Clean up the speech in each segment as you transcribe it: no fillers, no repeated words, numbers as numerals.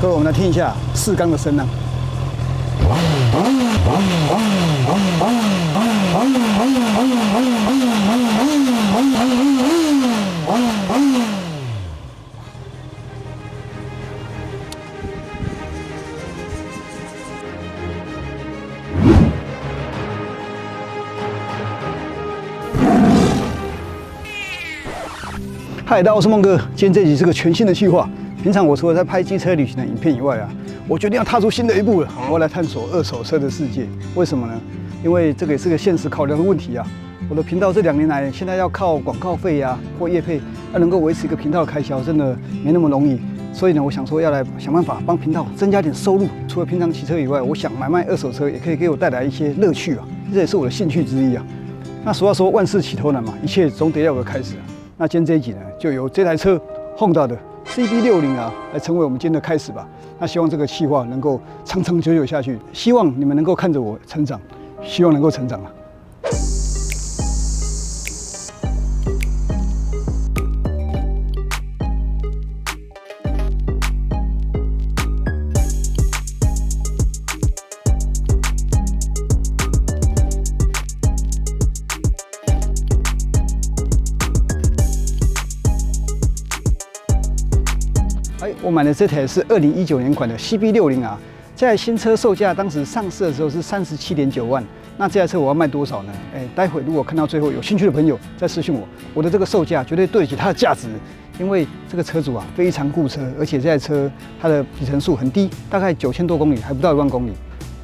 各位，我们来听一下四缸的声浪。嗨，大家好，我是孟哥。今天这集是个全新的计划。平常我除了在拍机车旅行的影片以外啊，我决定要踏出新的一步了。我要来探索二手车的世界。为什么呢？因为这个也是个现实考量的问题啊。我的频道这2年来，现在要靠广告费啊或业配，要能够维持一个频道的开销，真的没那么容易。所以呢，我想说要来想办法帮频道增加点收入。除了平常骑车以外，我想买卖二手车也可以给我带来一些乐趣啊，这也是我的兴趣之一啊。那俗话说万事起头难嘛，一切总得要有个开始啊。那今天这一集呢，就由这台车 Honda 的 CB60啊来成为我们今天的开始吧。那希望这个企划能够长长久久下去，希望你们能够看着我成长，希望能够成长啊。我买的这台是2019年款的 CB60啊，这台新车售价当时上市的时候是37.9万。那这台车我要卖多少呢？待会如果看到最后有兴趣的朋友再私讯我，我的这个售价绝对对得起它的价值。因为这个车主啊非常顾车，而且这台车它的里程数很低，大概9000多公里，还不到1万公里。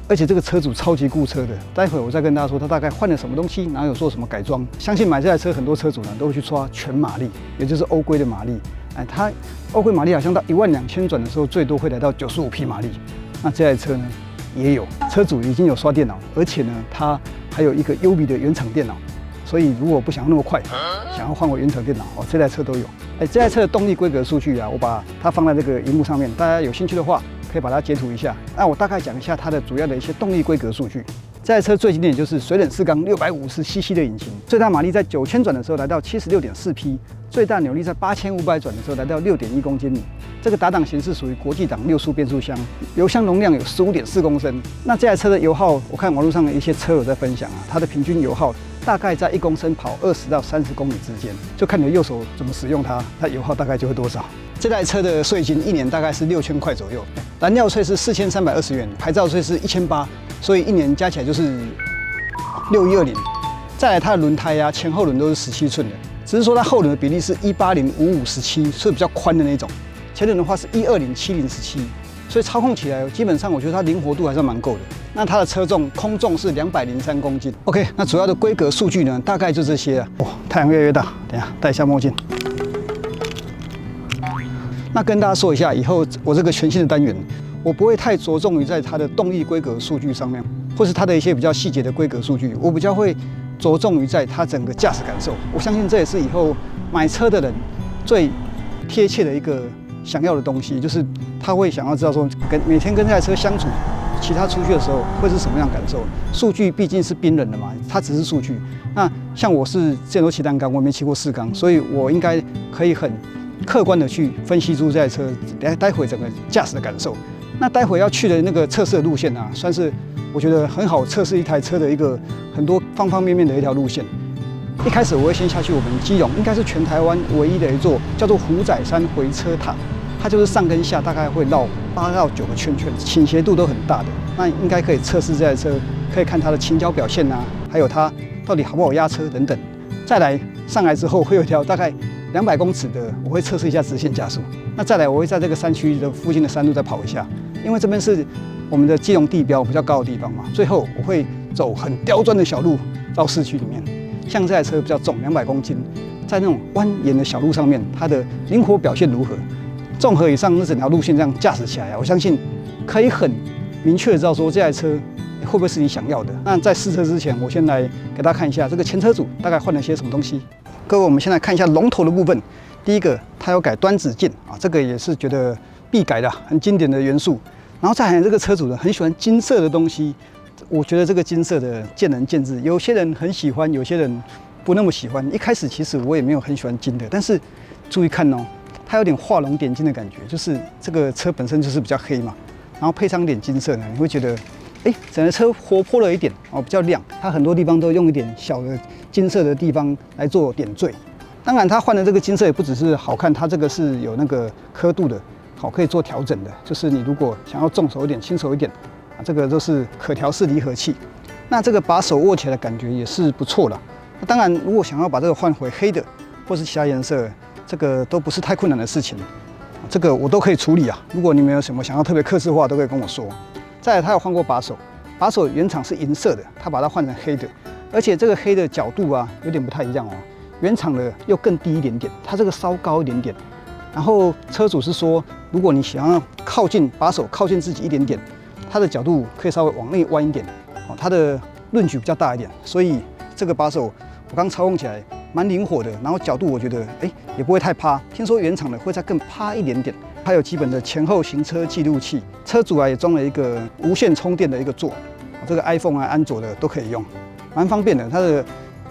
而且这个车主超级顾车的，待会我再跟大家说他大概换了什么东西，然后有做什么改装。相信买这台车很多车主呢都会去刷全马力，也就是欧规的马力。它欧规马力好像到12000转的时候，最多会来到95匹马力。那这台车呢也有，车主已经有刷电脑，而且呢它还有一个优比的原厂电脑。所以如果不想要那么快，想要换回原厂电脑这台车都有。这台车的动力规格数据啊，我把它放在这个荧幕上面，大家有兴趣的话可以把它截图一下。那我大概讲一下它的主要的一些动力规格数据。这台车最经典就是水冷4缸650cc 的引擎，最大马力在9000转的时候来到76.4匹，最大扭力在8500转的时候来到6.1公斤米。这个打档型是属于国际档6速变速箱，油箱容量有15.4公升。那这台车的油耗，我看网络上的一些车友在分享啊，它的平均油耗大概在1公升跑20到30公里之间，就看你的右手怎么使用它，它油耗大概就会多少。这台车的税金1年大概是6000块左右，燃料税是4320元，牌照税是1800，所以1年加起来就是6120。再来它的轮胎啊，前后轮都是17寸的，只是说它后轮的比例是180/55/17，所以比较宽的那种。前轮的话是120/70/17，所以操控起来基本上我觉得它灵活度还是蛮够的。那它的车重空重是203公斤。OK， 那主要的规格数据呢，大概就这些啊。哇，太阳越来越大，等一下戴一下墨镜。那跟大家说一下，以后我这个全新的单元，我不会太着重于在它的动力规格数据上面，或是它的一些比较细节的规格数据，我比较会着重于在它整个驾驶感受。我相信这也是以后买车的人最贴切的一个想要的东西，就是他会想要知道说，每天跟这台车相处，骑它出去的时候会是什么样的感受。数据毕竟是冰冷的嘛，它只是数据。那像我是之前都骑单缸，我也没骑过4缸，所以我应该可以很客观的去分析出这台车待会整个驾驶的感受。那待会要去的那个测试的路线啊，算是我觉得很好测试一台车的一个很多方方面面的一条路线。一开始我会先下去我们基隆，应该是全台湾唯一的一座叫做虎仔山回车塔，它就是上跟下大概会绕8到9个圈圈，倾斜度都很大的。那应该可以测试这台车，可以看它的倾角表现啊，还有它到底好不好压车等等。再来上来之后会有一条大概200公尺的，我会测试一下直线加速。那再来我会在这个山区的附近的山路再跑一下，因为这边是我们的基隆地标比较高的地方嘛。最后我会走很刁钻的小路到市区里面。像这台车比较重，200公斤，在那种蜿蜒的小路上面，它的灵活表现如何？综合以上这整条路线这样驾驶起来啊，我相信可以很明确的知道说这台车会不会是你想要的。那在试车之前，我先来给大家看一下这个前车主大概换了些什么东西。各位，我们先来看一下龙头的部分。第一个，它有改端子键啊，这个也是觉得必改的，很经典的元素。然后再来这个车主呢，很喜欢金色的东西。我觉得这个金色的见仁见智，有些人很喜欢，有些人不那么喜欢。一开始其实我也没有很喜欢金的，但是注意看哦，它有点画龙点睛的感觉，就是这个车本身就是比较黑嘛，然后配上一点金色呢，你会觉得，整个车活泼了一点哦，比较亮。它很多地方都用一点小的金色的地方来做点缀。当然，它换的这个金色也不只是好看，它这个是有那个刻度的，好可以做调整的。就是你如果想要重手一点、轻手一点，这个都是可调式离合器。那这个把手握起来的感觉也是不错的。那当然，如果想要把这个换回黑的，或是其他颜色，这个都不是太困难的事情。这个我都可以处理啊。如果你们有什么想要特别客制化，都可以跟我说。再来，他有换过把手，把手原厂是银色的，他把它换成黑的，而且这个黑的角度啊有点不太一样哦。原厂的又更低一点点，它这个稍高一点点。然后车主是说，如果你想要靠近把手靠近自己一点点，它的角度可以稍微往内弯一点，它的论距比较大一点，所以这个把手我刚操控起来蛮灵活的，然后角度我觉得也不会太趴。听说原厂的会再更趴一点点。还有基本的前后行车记录器，车主也装了一个无线充电的一个座，这个 iPhone 安卓的都可以用，蛮方便的。它的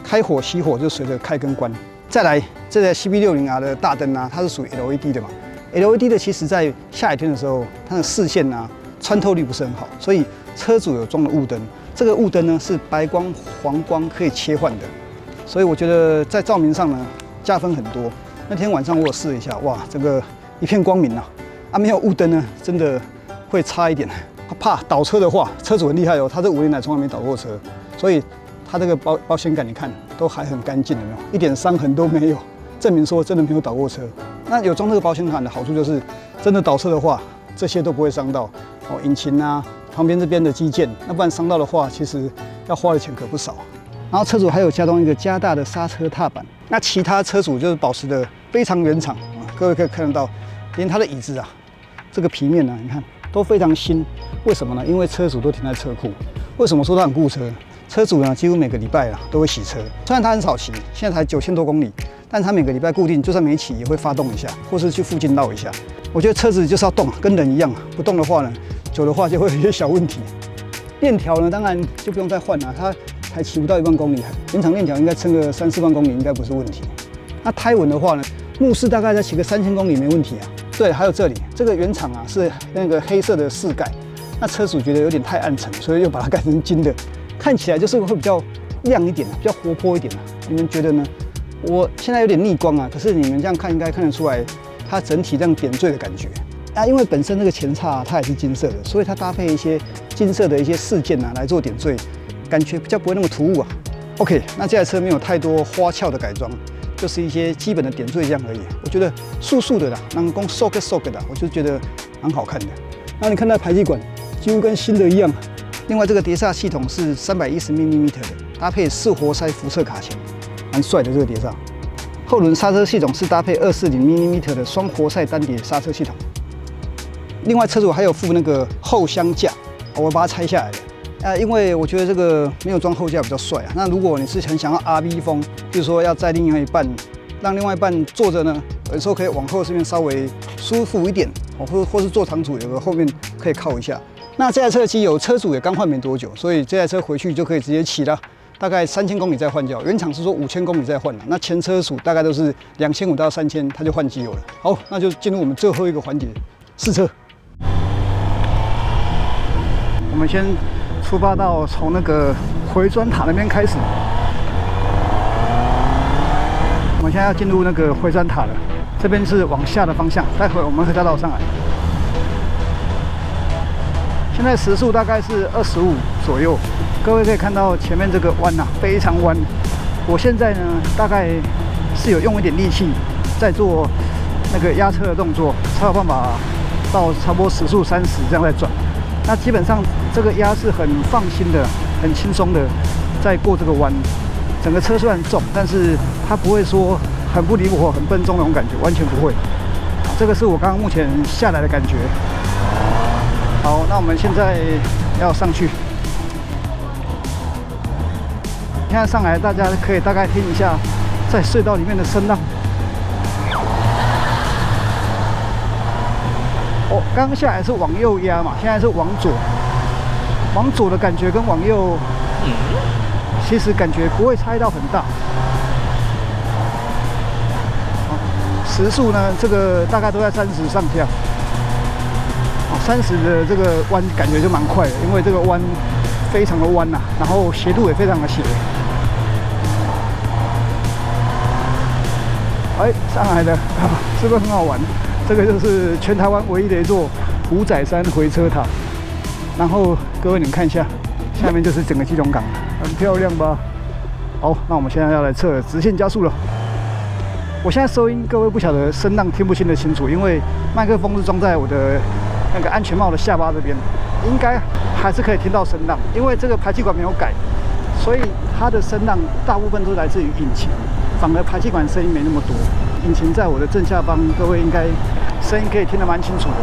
开火熄火就随着开跟关。再来，这台 CB60R 的大灯啊，它是属于 LED 的嘛。LED 的其实在下雨天的时候，它的视线啊穿透力不是很好，所以车主有装了雾灯。这个雾灯呢是白光、黄光可以切换的，所以我觉得在照明上呢加分很多。那天晚上我有试了一下，哇，这个一片光明啊！没有雾灯呢，真的会差一点。怕倒车的话，车主很厉害哦，他这5年来从来没倒过车，所以他这个保险杆你看都还很干净，有没有？一点伤痕都没有，证明说真的没有倒过车。那有装这个保险杆的好处就是，真的倒车的话，这些都不会伤到哦，引擎啊，旁边这边的机件，那不然伤到的话，其实要花的钱可不少。然后车主还有加装一个加大的刹车踏板，那其他车主就是保持的非常原厂啊，各位可以看得到，连它的椅子啊，这个皮面啊，你看都非常新。为什么呢？因为车主都停在车库。为什么说它很顾车？车主呢几乎每个礼拜都会洗车，虽然它很少骑，现在才9000多公里，但它每个礼拜固定，就算没骑也会发动一下，或是去附近绕一下。我觉得车子就是要动，跟人一样，不动的话呢，久的话就会有一些小问题。链条呢，当然就不用再换了，它才骑不到1万公里，原厂链条应该撑个3、4万公里应该不是问题。那胎纹的话呢，目视大概再骑个3000公里没问题啊。对，还有这里这个原厂啊是那个黑色的饰盖，那车主觉得有点太暗沉，所以又把它改成金的，看起来就是会比较亮一点，比较活泼一点。你们觉得呢？我现在有点逆光啊，可是你们这样看应该看得出来，它整体这样点缀的感觉啊，因为本身那个前叉它也是金色的，所以它搭配一些金色的一些饰件啊来做点缀，感觉比较不会那么突兀啊。OK， 那这台车没有太多花俏的改装。就是一些基本的点缀这样而已，我觉得素素的啦，人工瘦个的，我就觉得蛮好看的。然后你看它排气管几乎跟新的一样。另外这个碟刹系统是310mm 的，搭配4活塞辐射卡钳，蛮帅的这个碟刹。后轮刹车系统是搭配240mm 的双活塞单碟刹车系统。另外车主还有附那个后箱架，我把它拆下来了。因为我觉得这个没有装后架比较帅啊。那如果你是很想要 RV 风，比如说要载另外一半，让另外一半坐着呢，有时候可以往后这边稍微舒服一点，或是坐长途有个后面可以靠一下。那这台车的机油车主也刚换没多久，所以这台车回去就可以直接骑了，大概3000公里再换掉。原厂是说5000公里再换了，那前车主大概都是2500到3000，它就换机油了。好，那就进入我们最后一个环节，试车。我们先出发到从那个回转塔那边开始，我们现在要进入那个回转塔了。这边是往下的方向，待会我们会再绕上来。现在时速大概是25左右，各位可以看到前面这个弯啊，非常弯。我现在呢，大概是有用一点力气在做那个压车的动作，才有办法到差不多时速30这样再转。那基本上这个压是很放心的、很轻松的在过这个弯。整个车虽然重，但是它不会说很不离我、很笨重那种感觉，完全不会。这个是我刚刚目前下来的感觉。好，那我们现在要上去。现在上来，大家可以大概听一下在隧道里面的声浪。刚刚下来是往右压嘛，现在是往左。往左的感觉跟往右，其实感觉不会差异到很大。时速呢，这个大概都在30上下。30的这个弯感觉就蛮快的，因为这个弯非常的弯呐，然后斜度也非常的斜。哎，上来了，是不是很好玩？这个就是全台湾唯一的一座五仔山回车塔。然后各位你们看一下，下面就是整个基隆港，很漂亮吧？好，那我们现在要来测直线加速了。我现在收音，各位不晓得声浪听不听得清楚，因为麦克风是装在我的那个安全帽的下巴这边，应该还是可以听到声浪，因为这个排气管没有改，所以它的声浪大部分都来自于引擎，反而排气管声音没那么多。引擎在我的正下方，各位应该声音可以听得蛮清楚的。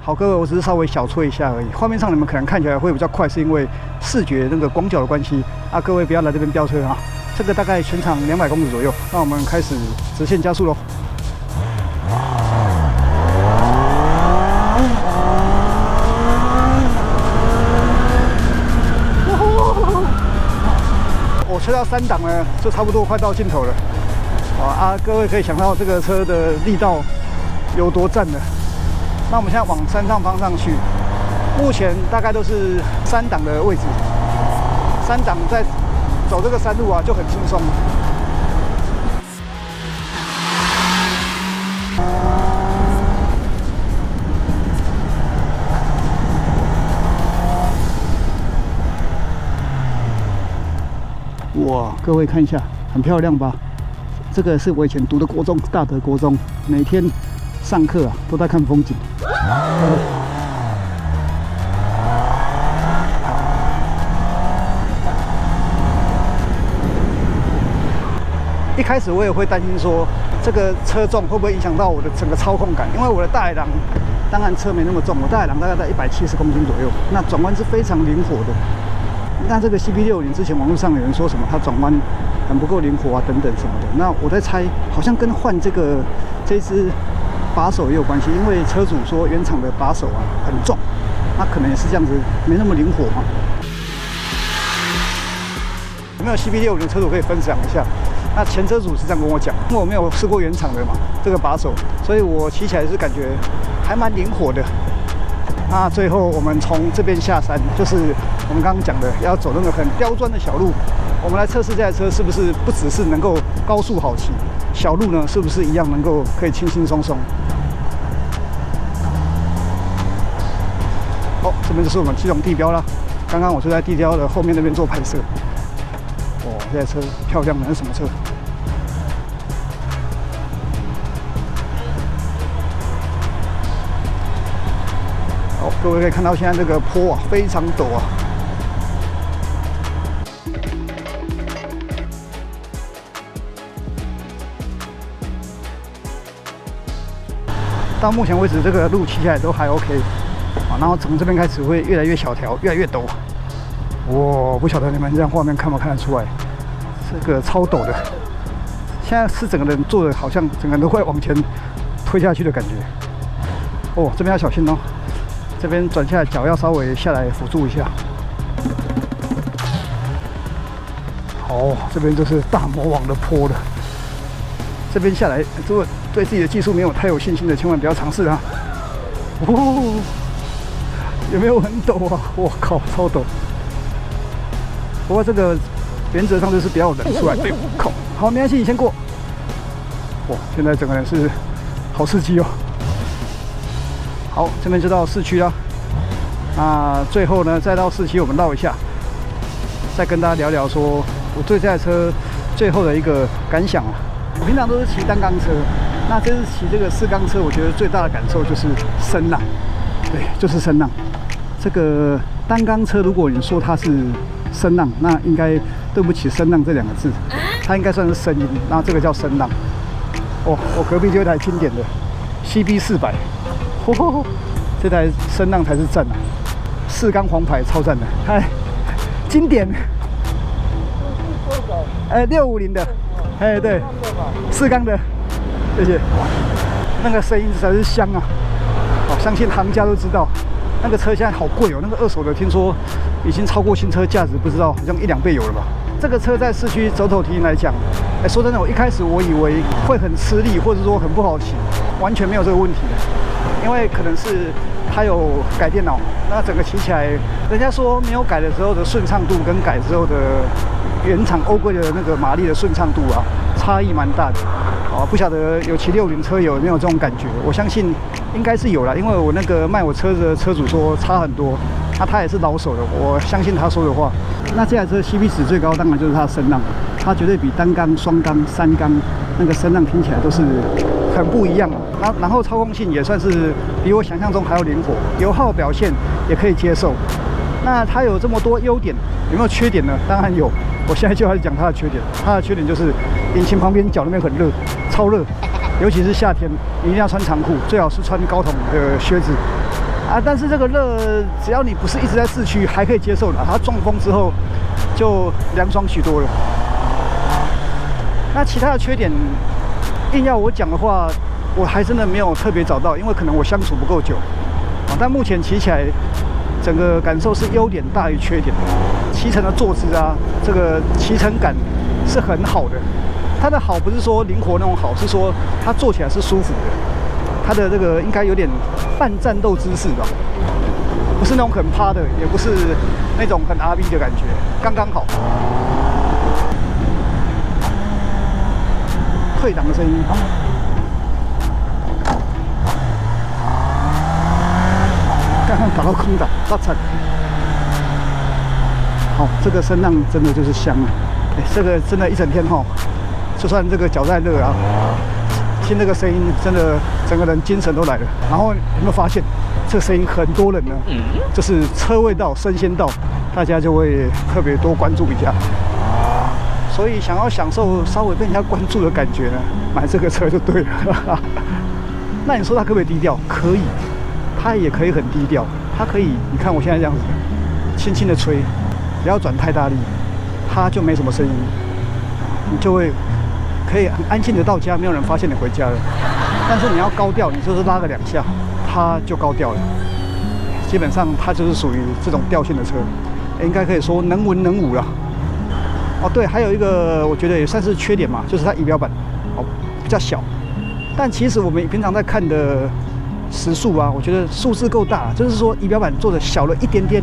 好，各位，我只是稍微小吹一下而已。画面上你们可能看起来会比较快，是因为视觉那个广角的关系啊。各位不要来这边飙车啊！这个大概全长200公里左右。那我们开始直线加速喽。我吹到3档呢，就差不多快到尽头了。啊，各位可以想到这个车的力道有多赞了。那我们现在往山上方上去，目前大概都是3档的位置，3档在走这个山路啊就很轻松。哇，各位看一下，很漂亮吧？这个是我以前读的国中，大德国中，每天上课啊都在看风景。一开始我也会担心说，这个车重会不会影响到我的整个操控感？因为我的大海狼，当然车没那么重，我大海狼大概在170公斤左右，那转弯是非常灵活的。那这个 CB60之前网络上有人说什么它转弯很不够灵活啊等等什么的，那我在猜，好像跟换这支把手也有关系，因为车主说原厂的把手啊很重，那可能也是这样子没那么灵活嘛。有没有 CB60 车主可以分享一下？那前车主是这样跟我讲，因为我没有试过原厂的嘛，这个把手，所以我骑起来是感觉还蛮灵活的。那最后我们从这边下山，就是我们刚刚讲的要走那个很刁钻的小路，我们来测试这台车是不是不只是能够高速好骑，小路呢是不是一样能够可以轻轻松松。好，这边就是我们基隆地标啦。刚刚我就在地标的后面那边做拍摄。哦，这台车漂亮的，那是什么车？好，各位可以看到现在这个坡啊非常陡啊。到目前为止，这个路骑起来都还 OK 啊，然后从这边开始会越来越小条，越来越陡。我不晓得你们这样画面看不看得出来，这个超陡的。现在是整个人坐的，好像整个人都快往前推下去的感觉。哦，这边要小心哦，这边转下来脚要稍微下来辅助一下。哦，这边就是大魔王的坡了。这边下来，如果对自己的技术没有太有信心的，千万不要尝试啊！哦，有没有很陡啊？我靠，超陡！不过这个原则上就是不要忍出来。对，靠，好，没关系，你先过。哇，现在整个人是好刺激哦。好，这边就到市区了。那最后呢，再到市区我们绕一下，再跟大家聊聊说我对这台车最后的一个感想啊。我平常都是骑单缸车，那这次骑这个4缸车，我觉得最大的感受就是声浪。对，就是声浪。这个单缸车，如果你说它是声浪，那应该对不起“声浪”这2个字，它应该算是声音，那这个叫声浪。哦，我隔壁就有一台经典的 CB400，这台声浪才是赞啊！4缸黄牌超赞的，哎，经典。650的，哎，对，4缸的，谢谢。那个声音才是香啊！哦，相信行家都知道。那个车现在好贵哦，那个二手的听说已经超过新车价值，不知道好像1-2倍有了吧？这个车在市区走走停停来讲，说真的，我一开始我以为会很吃力，或者说很不好骑，完全没有这个问题的，因为可能是它有改电脑，那整个骑起来，人家说没有改的时候的顺畅度跟改之后的原厂欧规的那个马力的顺畅度啊，差异蛮大的。不晓得有骑60车友有没有这种感觉？我相信应该是有啦，因为我那个卖我车子的车主说差很多，他也是老手的，我相信他说的话。那这台车 CP 值最高，当然就是它的声浪，它绝对比单缸、双缸、三缸那个声浪听起来都是很不一样。然后操控性也算是比我想象中还要灵活，油耗表现也可以接受。那它有这么多优点，有没有缺点呢？当然有。我现在就要讲它的缺点。它的缺点就是引擎旁边脚那边很热，超热，尤其是夏天，你一定要穿长裤，最好是穿高筒的靴子啊。但是这个热，只要你不是一直在市区，还可以接受的。它撞风之后就凉爽许多了。那其他的缺点，硬要我讲的话，我还真的没有特别找到，因为可能我相处不够久啊。但目前骑起来，整个感受是优点大于缺点。骑乘的坐姿啊，这个骑乘感是很好的。它的好不是说灵活那种好，是说它坐起来是舒服的。它的这个应该有点半战斗姿势吧，不是那种很趴的，也不是那种很 RV 的感觉，刚刚好。退档的声音。刚刚打到空档，大惨。好，这个声浪真的就是香啊！这个真的，一整天哈，就算这个脚再热啊，听这个声音，真的整个人精神都来了。然后有没有发现，这个声音很多人呢，就是车位到、生鲜到，大家就会特别多关注一下。所以想要享受稍微被人家关注的感觉呢，买这个车就对了。那你说它可不可以低调？可以，它也可以很低调。它可以，你看我现在这样子，轻轻的吹。不要转太大力，它就没什么声音，你就会可以很安静的到家，没有人发现你回家了。但是你要高调，你就是拉个2下，它就高调了。基本上它就是属于这种调性的车，应该可以说能文能武了。哦，对，还有一个我觉得也算是缺点嘛，就是它仪表板比较小。但其实我们平常在看的时速啊，我觉得数字够大，就是说仪表板做的小了一点点。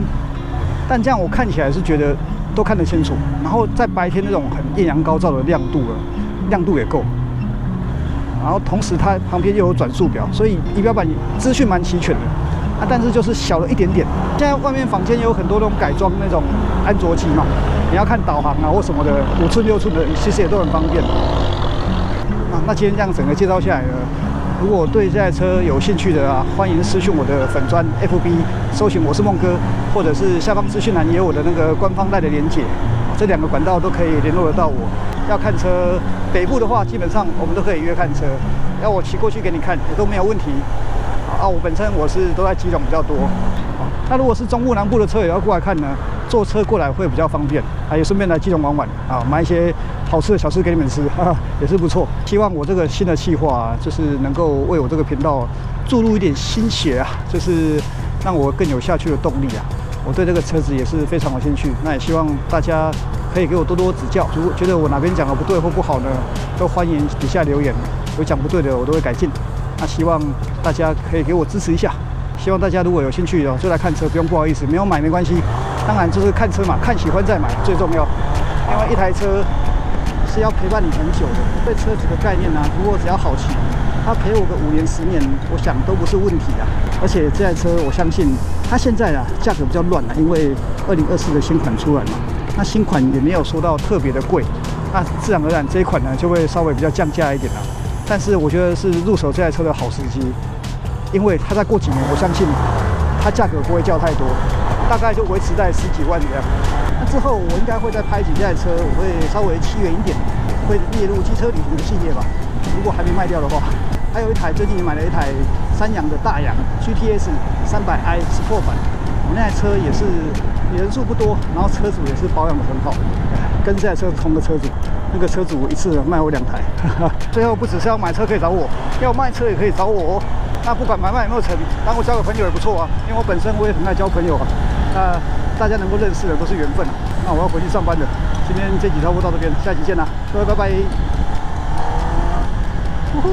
但这样我看起来是觉得都看得清楚，然后在白天那种很艳阳高照的亮度也够，然后同时它旁边又有转速表，所以仪表板资讯蛮齐全的啊。但是就是小了一点点。现在外面坊间也有很多那种改装那种安卓机嘛，你要看导航啊或什么的，5寸6寸的，其实也都很方便啊。那今天这样整个介绍下来呢，如果对这台车有兴趣的啊，欢迎私讯我的粉专 FB， 搜寻我是孟哥，或者是下方资讯栏也有我的那个官方赖的连结，这2个管道都可以联络得到我。要看车，北部的话基本上我们都可以约看车，要我骑过去给你看也都没有问题。啊，我本身我是都在基隆比较多。那如果是中部南部的车也要过来看呢，坐车过来会比较方便啊，也顺便来基隆玩玩啊，买一些好吃的小吃给你们吃，也是不错。希望我这个新的企划就是能够为我这个频道注入一点心血啊，就是让我更有下去的动力啊。我对这个车子也是非常有兴趣，那也希望大家可以给我多多指教。如果觉得我哪边讲的不对或不好呢，都欢迎底下留言，有讲不对的我都会改进。那希望大家可以给我支持一下。希望大家如果有兴趣就来看车，不用不好意思，没有买没关系。当然就是看车嘛，看喜欢再买最重要。因为一台车是要陪伴你很久的。对车子的概念呢，如果只要好骑，它陪我个5年10年，我想都不是问题啊。而且这台车我相信它现在价格比较乱因为2024的新款出来嘛，那新款也没有说到特别的贵，那自然而然这一款呢就会稍微比较降价一点啦。但是我觉得是入手这台车的好时机。因为它再过几年，我相信它价格不会降太多，大概就维持在10几万这样。那之后我应该会再拍几台车，我会稍微7元一点，会列入机车旅行的系列吧。如果还没卖掉的话，还有一台最近买了一台三洋的大洋 GTS 300i Sport 版，我那台车也是人数不多，然后车主也是保养的很好，跟这台车同个车主。那个车主一次卖我2台，最后不只是要买车可以找我，要卖车也可以找我哦。那不管买卖有没有成，当我交个朋友也不错啊，因为我本身我也很爱交朋友啊。那大家能够认识的都是缘分啊。那我要回去上班了。今天这集差不多到这边，下期见啦，各位拜拜。呼呼